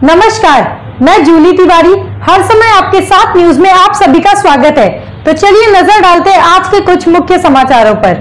नमस्कार, मैं जूली तिवारी हर समय आपके साथ न्यूज में आप सभी का स्वागत है। तो चलिए नजर डालते हैं आज के कुछ मुख्य समाचारों पर।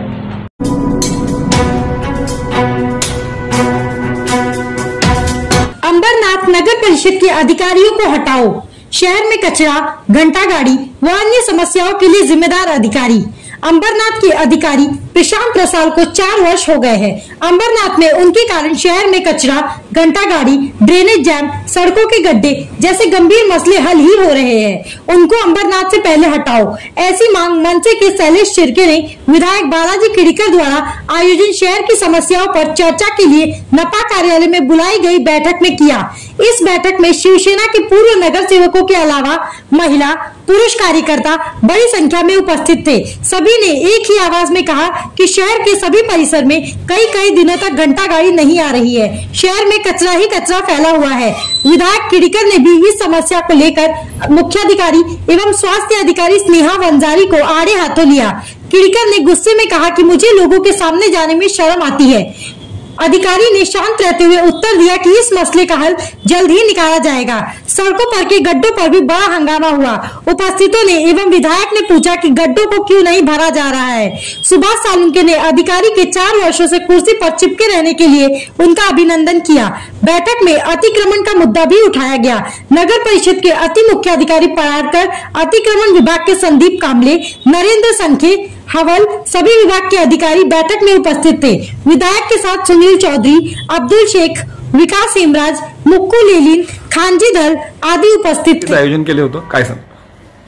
अंबरनाथ नगर परिषद के अधिकारियों को हटाओ। शहर में कचरा, घंटा गाड़ी व अन्य समस्याओं के लिए जिम्मेदार अधिकारी। अंबरनाथ के अधिकारी प्रशांत रसाल को 4 वर्ष हो गए हैं। अंबरनाथ में उनके कारण शहर में कचरा, घंटा गाड़ी, ड्रेनेज जैम, सड़कों के गड्ढे जैसे गंभीर मसले हल ही हो रहे हैं। उनको अंबरनाथ से पहले हटाओ, ऐसी मांग मनसे के शैलेश चिरके ने विधायक बालाजी किड़ीकर द्वारा आयोजित शहर की समस्याओं पर चर्चा के लिए नपा कार्यालय में बुलाई गई बैठक में किया। इस बैठक में शिवसेना के पूर्व नगर सेवकों के अलावा महिला, पुरुष कार्यकर्ता बड़ी संख्या में उपस्थित थे। सभी ने एक ही आवाज में कहा कि शहर के सभी परिसर में कई दिनों तक घंटा गाड़ी नहीं आ रही है। शहर में कचरा ही कचरा फैला हुआ है। विधायक किड़ीकर ने भी इस समस्या को लेकर मुख्याधिकारी एवं स्वास्थ्य अधिकारी स्नेहा वंजारी को आड़े हाथों लिया। किड़ीकर ने गुस्से में कहा कि मुझे लोगों के सामने जाने में शर्म आती है। अधिकारी ने शांत रहते हुए उत्तर दिया कि इस मसले का हल जल्द ही निकाला जाएगा। सड़कों पर के गड्ढों पर भी बड़ा हंगामा हुआ। उपस्थितों ने एवं विधायक ने पूछा कि गड्ढों को क्यों नहीं भरा जा रहा है। सुभाष सालुंके ने अधिकारी के 4 वर्षों से कुर्सी पर चिपके रहने के लिए उनका अभिनंदन किया। बैठक में अतिक्रमण का मुद्दा भी उठाया गया। नगर परिषद के अति मुख्य अधिकारी पराड़कर, अतिक्रमण विभाग के संदीप कामले, नरेंद्र संखे, हवल सभी विभाग के अधिकारी बैठक में उपस्थित थे। विधायक के साथ सुनील चौधरी, अब्दुल शेख, विकास हेमराज, मुक्कू लेलिन, खानजी दल आदि उपस्थित थे। आयोजन केले होतं काय सांग?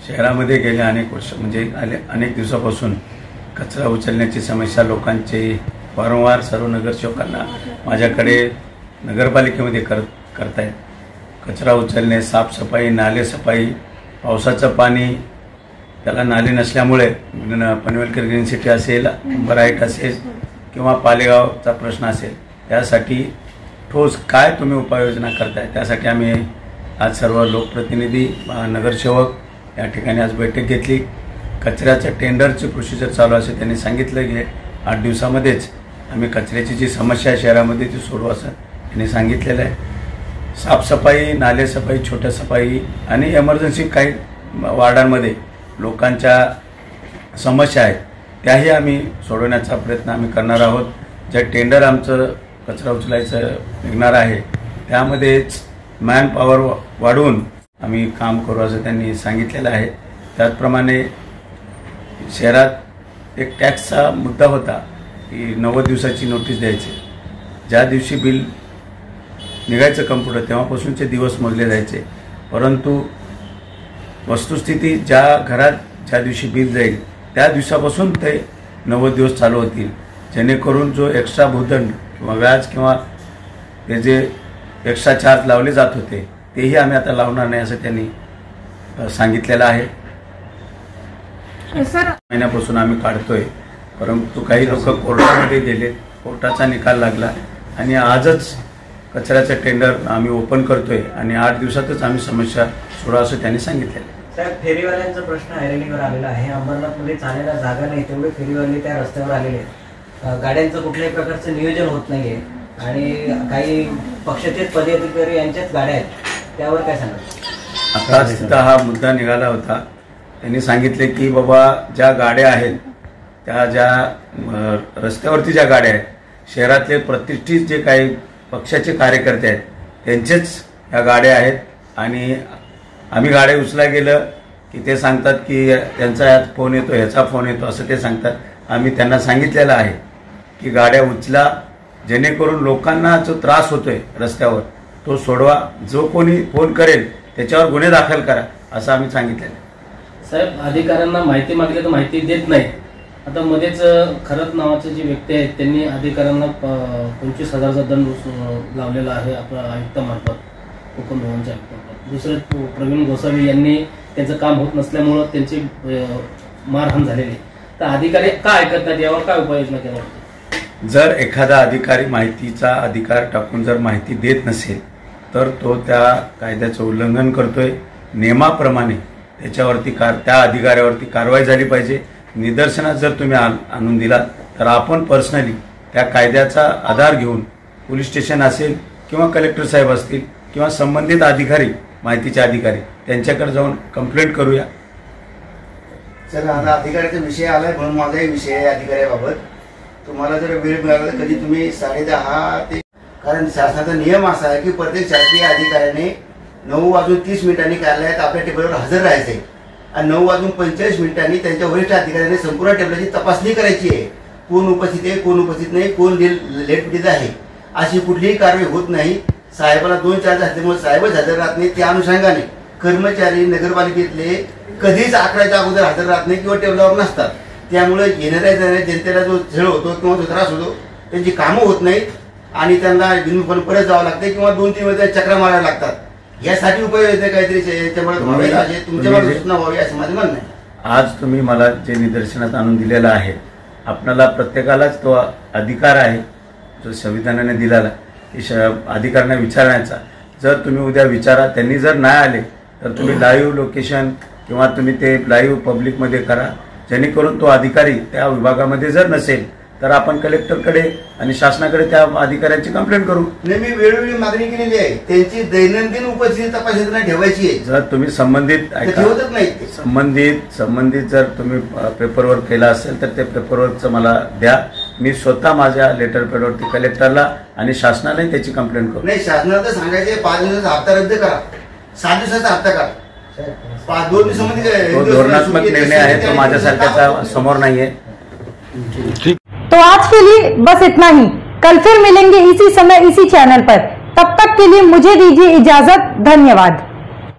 शहरामध्ये गेल्या अनेक वर्ष म्हणजे अनेक दिवसापासून कचरा उचलण्याची समस्या लोकांची वारंवार सर्व नगरसेवकांना माझ्याकडे नगरपालिकेमध्ये करतायत। कचरा उचलणे, साफसफाई, नाले सफाई, पावसाचं पाणी त्याला नाले नसल्यामुळे पनवेलकर ग्रीन सिटी असेल, अंबरहाईट असेल किंवा पालेगावचा प्रश्न असेल, त्यासाठी ठोस काय तुम्ही उपाययोजना करताय त्यासाठी आम्ही आज सर्व लोकप्रतिनिधी, नगरसेवक या ठिकाणी आज बैठक घेतली। कचऱ्याचं टेंडरचं प्रोसिजर चालू असे त्यांनी सांगितलं की 8 दिवसामध्येच आम्ही कचऱ्याची जी समस्या आहे शहरामध्ये ती सोडवू असं त्यांनी सांगितलेलं आहे। साफसफाई, नाले सफाई, छोट्या सफाई आणि इमर्जन्सी काही वार्डांमध्ये लोकांच्या समस्या आहेत त्याही आम्ही सोडवण्याचा प्रयत्न आम्ही करणार आहोत। जे टेंडर आमचं कचरा उचलायचं निघणार आहे त्यामध्येच मॅन पॉवर वाढवून आम्ही काम करू असं त्यांनी सांगितलेलं आहे। त्याचप्रमाणे शहरात एक टॅक्सचा मुद्दा होता की 90 दिवसाची नोटीस द्यायची। ज्या दिवशी बिल निघायचं कम्प्युटर तेव्हापासूनचे दिवस मोजले जायचे, परंतु वस्तुस्थिती ज्या घरात ज्या दिवशी बिल जाईल त्या दिवसापासून ते 90 दिवस चालू होतील, जेणेकरून जो एक्स्ट्रा भूदंड किंवा व्याज किंवा ते जे एक्स्ट्रा चार्ज लावले जात होते तेही आम्ही आता लावणार नाही असं त्यांनी सांगितलेलं आहे। महिन्यापासून आम्ही काढतोय, परंतु काही लोक कोर्टामध्ये गेले, कोर्टाचा निकाल लागला आणि आजच कचऱ्याचं टेंडर आम्ही ओपन करतोय आणि 8 दिवसातच आम्ही समस्या सोडवू असं त्यांनी सांगितलेलं। साहेब, फेरीवाल्यांचा प्रश्न ऐरणीवर आलेला आहे। अंबरनाथमध्ये चालायला जागा नाही, तेवढे फेरीवाले त्या रस्त्यावर आलेले आहेत। गाड्यांचं कुठल्याही प्रकारचं नियोजन होत नाहीये आणि काही पक्षाचेच पदाधिकारी यांच्याच गाड्या आहेत, त्यावर काय सांगाल? आता सुद्धा हा मुद्दा निघाला होता। त्यांनी सांगितले की बाबा ज्या गाड्या आहेत त्या ज्या रस्त्यावरती ज्या गाड्या आहेत, शहरातले प्रतिष्ठित जे काही पक्षाचे कार्यकर्ते आहेत त्यांचेच ह्या गाड्या आहेत आणि आम्ही गाड्या उचला गेलं की ते सांगतात की त्यांचा फोन येतो, ह्याचा फोन येतो असं ते सांगतात। आम्ही त्यांना सांगितलेलं आहे की गाड्या उचला, जेणेकरून लोकांना जो त्रास होतोय रस्त्यावर तो सोडवा। जो कोणी फोन करेल त्याच्यावर गुन्हे दाखल करा असं आम्ही सांगितलेलं आहे। साहेब, अधिकाऱ्यांना माहिती मागली तर माहिती देत नाही। आता मध्येच खरत नावाचे जे व्यक्ती आहेत त्यांनी अधिकाऱ्यांना 25,000चा दंड लावलेला आहे आपल्या आयुक्तामार्फत, उपनिबंधकांच्या आयुक्तामार्फत। दुसरे प्रवीण गोसावी यांनी त्यांचं काम होत नसल्यामुळं त्यांची मारहाण झालेली। तर अधिकारी का ऐकत नाहीत, यावर काय उपाययोजना केल्या? जर एखादा अधिकारी माहितीचा अधिकार टाकून जर माहिती देत नसेल तर तो त्या कायद्याचं उल्लंघन करतोय। नियमाप्रमाणे त्याच्यावरती त्या अधिकाऱ्यावरती कारवाई झाली पाहिजे। निदर्शनात जर तुम्ही आणून दिलात तर आपण पर्सनली त्या कायद्याचा आधार घेऊन पोलीस स्टेशन असेल किंवा कलेक्टर साहेब असतील किंवा संबंधित अधिकारी, माहितीचे अधिकारी त्यांच्याकडे जाऊन कंप्लेंट करूया. सर, आता अधिकाऱ्याचा विषय आलाय म्हणून माझाही विषय आहे अधिकाऱ्याबाबत. तुम्हाला जर वेळ मिळाला तर कधी तुम्ही 10:30 ते, कारण शासनाचा नियम असा आहे की प्रत्येक शासकीय अधिकाऱ्याने 9:30 कार्यालयात आपल्या टेबलवर हजर राहायचं आहे आणि 9:45 त्यांच्या वरिष्ठ अधिकाऱ्याने संपूर्ण टेबलाची तपासणी करायची आहे. कोण उपस्थित आहे, कोण उपस्थित नाही, कोण लेट आहे, अशी कुठलीही कारवाई होत नाही. साहेबाला 2 चार्ज असल्यामुळे साहेबच हजर राहत नाही. त्या अनुषंगाने कर्मचारी नगरपालिकेतले कधीच 11च्या अगोदर हजर राहत नाही किंवा टेबलावर नसतात. त्यामुळे येणाऱ्या जाणाऱ्या जनतेला जो झळ होतो किंवा जो त्रास होतो, त्यांची कामं होत नाहीत आणि त्यांना बिनमुख परत जावं लागते किंवा 2-3 वेळा चक्रा मारायला लागतात. यासाठी उपाययोजना काहीतरी याच्यामुळे तुमच्यावर सूचना व्हावी असं माझं म्हणणं आहे. आज तुम्ही मला जे निदर्शनात आणून दिलेलं आहे, आपल्याला प्रत्येकालाच तो अधिकार आहे जो संविधानाने दिलेला अधिकाऱ्यांना विचारण्याचा. जर तुम्ही उद्या विचारा, त्यांनी जर नाही आले तर तुम्ही लाईव्ह लोकेशन किंवा तुम्ही ते लाईव्ह पब्लिकमध्ये करा, जेणेकरून तो अधिकारी त्या विभागामध्ये जर नसेल तर आपण कलेक्टरकडे आणि शासनाकडे त्या अधिकाऱ्यांची कंप्लेंट करू. मी वेळोवेळी मागणी केलेली आहे, त्यांची दैनंदिन उपस्थिती तपासणी ठेवायची आहे. जर तुम्ही संबंधित जर तुम्ही पेपरवर्क केला असेल तर ते पेपरवर्कचं मला द्या. मी स्वतः माझ्या लेटर पॅडवरती कलेक्टरला आणि शासनालाही त्याची कंप्लेंट करू. नाही, शासनाला तर सांगायचे 5 दिवसाचा हप्ता रद्द करा, 7 दिवसाचा हप्ता करा. 2 दिवसामध्ये तो धोरणात्मक निर्णय आहे, तो माझ्यासारख्याचा समोर नाहीये. तो आज के लिए बस इतना ही. कल फिर मिलेंगे इसी समय इसी चैनल पर. तब तक के लिए मुझे दीजिए इजाजत. धन्यवाद.